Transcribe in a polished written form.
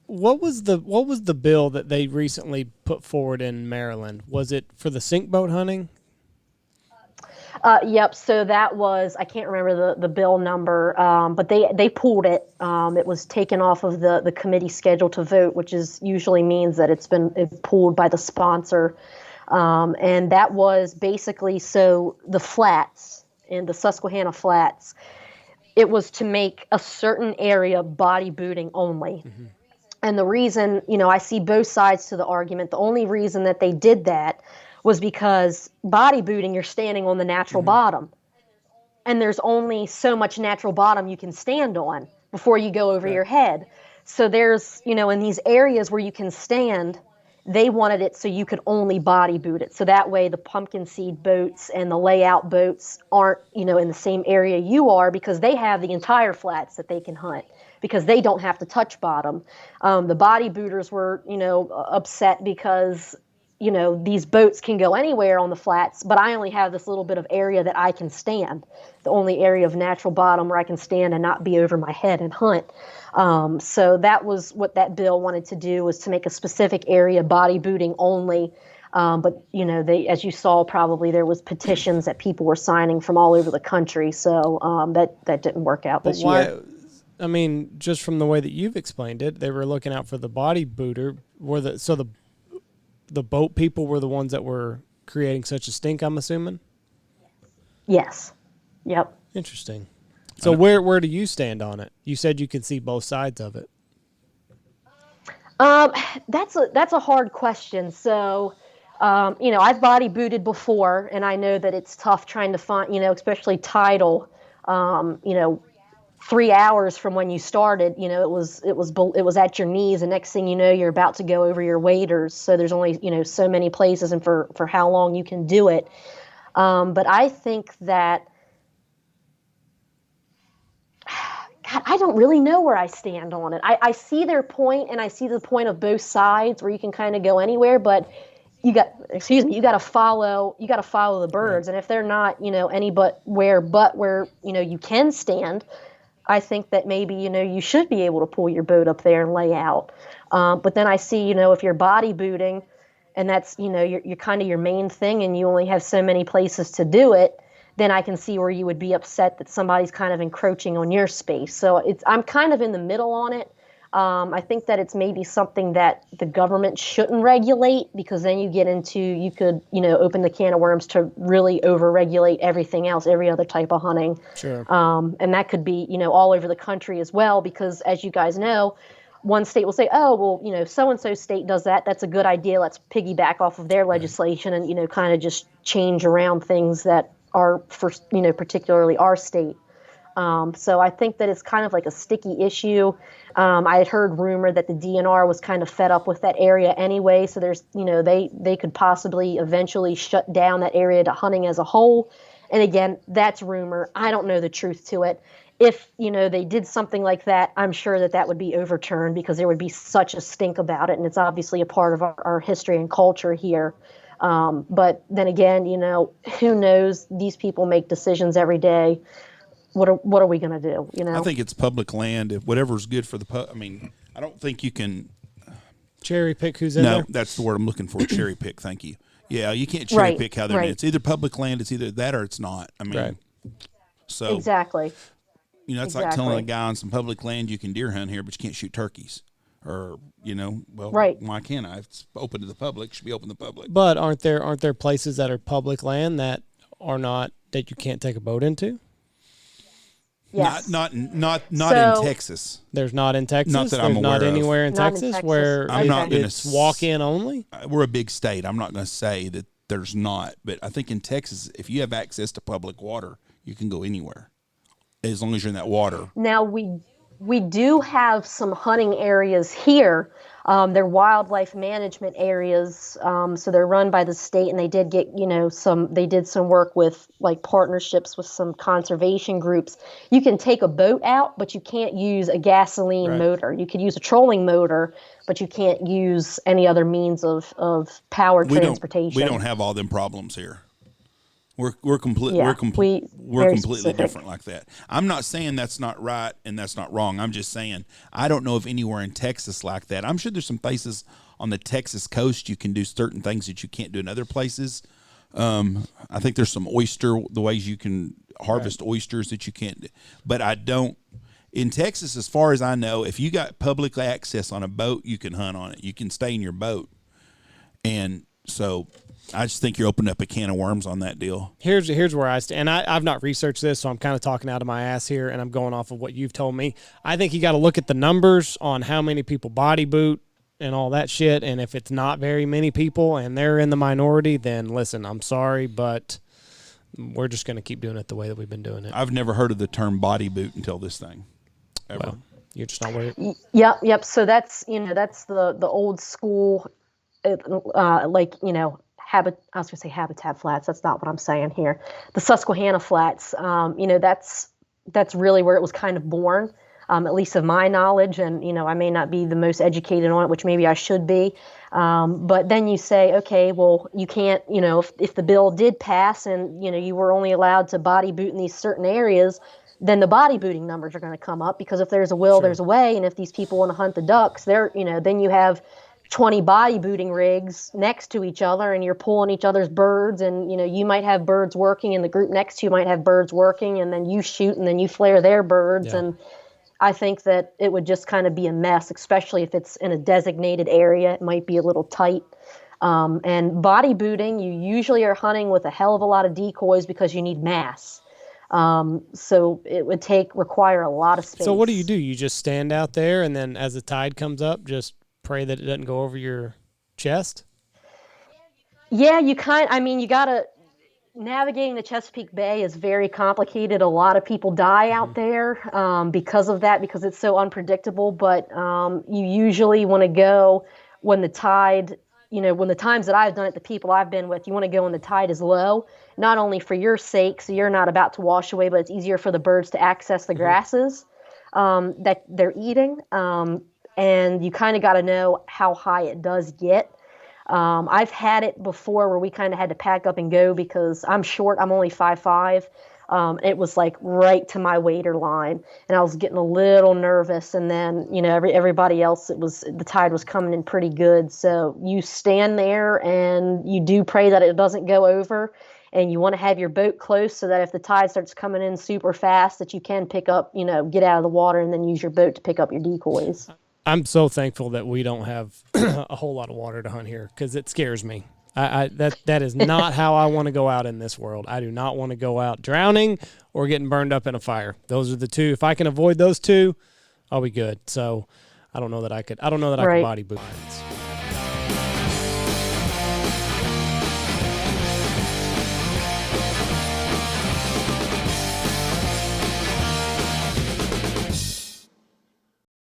What was the bill that they recently put forward in Maryland? Was it for the sink boat hunting? Yep. So that was, I can't remember the bill number, but they pulled it. It was taken off of the committee schedule to vote, which is usually means that it's pulled by the sponsor. And that was basically, so the flats in the Susquehanna flats, it was to make a certain area body booting only. Mm-hmm. And the reason, I see both sides to the argument. The only reason that they did that was because body booting, you're standing on the natural mm-hmm. bottom. And there's only so much natural bottom you can stand on before you go over your head. So there's, in these areas where you can stand, they wanted it so you could only body boot it. So that way the pumpkin seed boats and the layout boats aren't, in the same area you are, because they have the entire flats that they can hunt, because they don't have to touch bottom. The body booters were, upset because, these boats can go anywhere on the flats, but I only have this little bit of area that I can stand, the only area of natural bottom where I can stand and not be over my head and hunt. So that was what that bill wanted to do, was to make a specific area body booting only. But, they, as you saw, probably there was petitions that people were signing from all over the country. So that didn't work out this year. I mean, just from the way that you've explained it, they were looking out for the body booter. The boat people were the ones that were creating such a stink, I'm assuming? Yes. Yep. Interesting. So where do you stand on it? You said you can see both sides of it. That's a hard question. So, I've body booted before, and I know that it's tough trying to find, especially tidal, 3 hours from when you started, it was at your knees, and next thing you know, you're about to go over your waders. So there's only, so many places and for how long you can do it. But I think that, God, I don't really know where I stand on it. I see their point, and I see the point of both sides where you can kind of go anywhere, but you got to follow the birds. Right. And if they're not, where you can stand, I think that maybe, you should be able to pull your boat up there and lay out. But then I see, if you're body booting and that's, you're kind of your main thing and you only have so many places to do it, then I can see where you would be upset that somebody's kind of encroaching on your space. So I'm kind of in the middle on it. I think that it's maybe something that the government shouldn't regulate, because then you could, open the can of worms to really over-regulate everything else, every other type of hunting. Sure. And that could be, all over the country as well, because as you guys know, one state will say, oh, well, so-and-so state does that. That's a good idea. Let's piggyback off of their legislation and, kind of just change around things that are for, particularly our state. So I think that it's kind of like a sticky issue. I had heard rumor that the DNR was kind of fed up with that area anyway. So there's, they could possibly eventually shut down that area to hunting as a whole. And again, that's rumor. I don't know the truth to it. If, they did something like that, I'm sure that would be overturned, because there would be such a stink about it. And it's obviously a part of our history and culture here. But then again, who knows? These people make decisions every day. What are we going to do? I think it's public land. If whatever's good for I don't think you can cherry pick who's in there. No, that's the word I'm looking for. Cherry pick. Thank you. Yeah, you can't cherry pick how they're in. It's either public land. It's either that or it's not. So exactly. It's like telling a guy on some public land you can deer hunt here, but you can't shoot turkeys. Or why can't I? If it's open to the public, it should be open to the public. But aren't there places that are public land that you can't take a boat into? Yes. Not in Texas. There's not in Texas. Not that I'm aware not anywhere in not Texas, in Texas where it's walk-in only. We're a big state. I'm not going to say that there's not, but I think in Texas, if you have access to public water, you can go anywhere as long as you're in that water. Now we do have some hunting areas here. They're wildlife management areas, so they're run by the state, and they did get, they did some work with like partnerships with some conservation groups. You can take a boat out, but you can't use a gasoline motor. You could use a trolling motor, but you can't use any other means of power transportation. We don't have all them problems here. We're completely specific. different like that. I'm not saying that's not right and that's not wrong. I'm just saying I don't know of anywhere in Texas like that. I'm sure there's some places on the Texas coast you can do certain things that you can't do in other places. I think there's some the ways you can harvest oysters that you can't do. But I don't. In Texas, as far as I know, if you got public access on a boat, you can hunt on it. You can stay in your boat. And so I just think you're opening up a can of worms on that deal. Here's where I stand. And I've not researched this, so I'm kind of talking out of my ass here, and I'm going off of what you've told me. I think you got to look at the numbers on how many people body boot and all that shit. And if it's not very many people and they're in the minority, then listen, I'm sorry, but we're just going to keep doing it the way that we've been doing it. I've never heard of the term body boot until this thing. Ever. Well, you're just not worried. Yep. So that's the old school, I was going to say Habitat Flats. That's not what I'm saying here. The Susquehanna Flats. That's really where it was kind of born, at least of my knowledge. And I may not be the most educated on it, which maybe I should be. But then you say, okay, well, you can't. If the bill did pass and you were only allowed to body boot in these certain areas, then the body booting numbers are going to come up, because if there's a will, there's a way. And if these people want to hunt the ducks, then you have 20 body booting rigs next to each other, and you're pulling each other's birds, and you might have birds working, and the group next to you might have birds working, and then you shoot, and then you flare their birds. Yeah. And I think that it would just kind of be a mess, especially if it's in a designated area. It might be a little tight. And body booting, you usually are hunting with a hell of a lot of decoys because you need mass. So it would require a lot of space. So what do? You just stand out there, and then as the tide comes up, just pray that it doesn't go over your chest? Yeah, you gotta, navigating the Chesapeake Bay is very complicated. A lot of people die out there, because of that, because it's so unpredictable. But, you usually want to go when the tide, when the times that I've done it, the people I've been with, you want to go when the tide is low, not only for your sake, so you're not about to wash away, but it's easier for the birds to access the grasses, that they're eating. And you kind of got to know how high it does get. I've had it before where we kind of had to pack up and go because I'm short. I'm only 5'5". It was like right to my wader line, and I was getting a little nervous. And then, everybody else, the tide was coming in pretty good. So you stand there and you do pray that it doesn't go over, and you want to have your boat close so that if the tide starts coming in super fast, that you can pick up, get out of the water and then use your boat to pick up your decoys. I'm so thankful that we don't have a whole lot of water to hunt here, because it scares me. That is not how I want to go out in this world. I do not want to go out drowning or getting burned up in a fire. Those are the two. If I can avoid those two, I'll be good. So I don't know that I could. I don't know that I could body boot.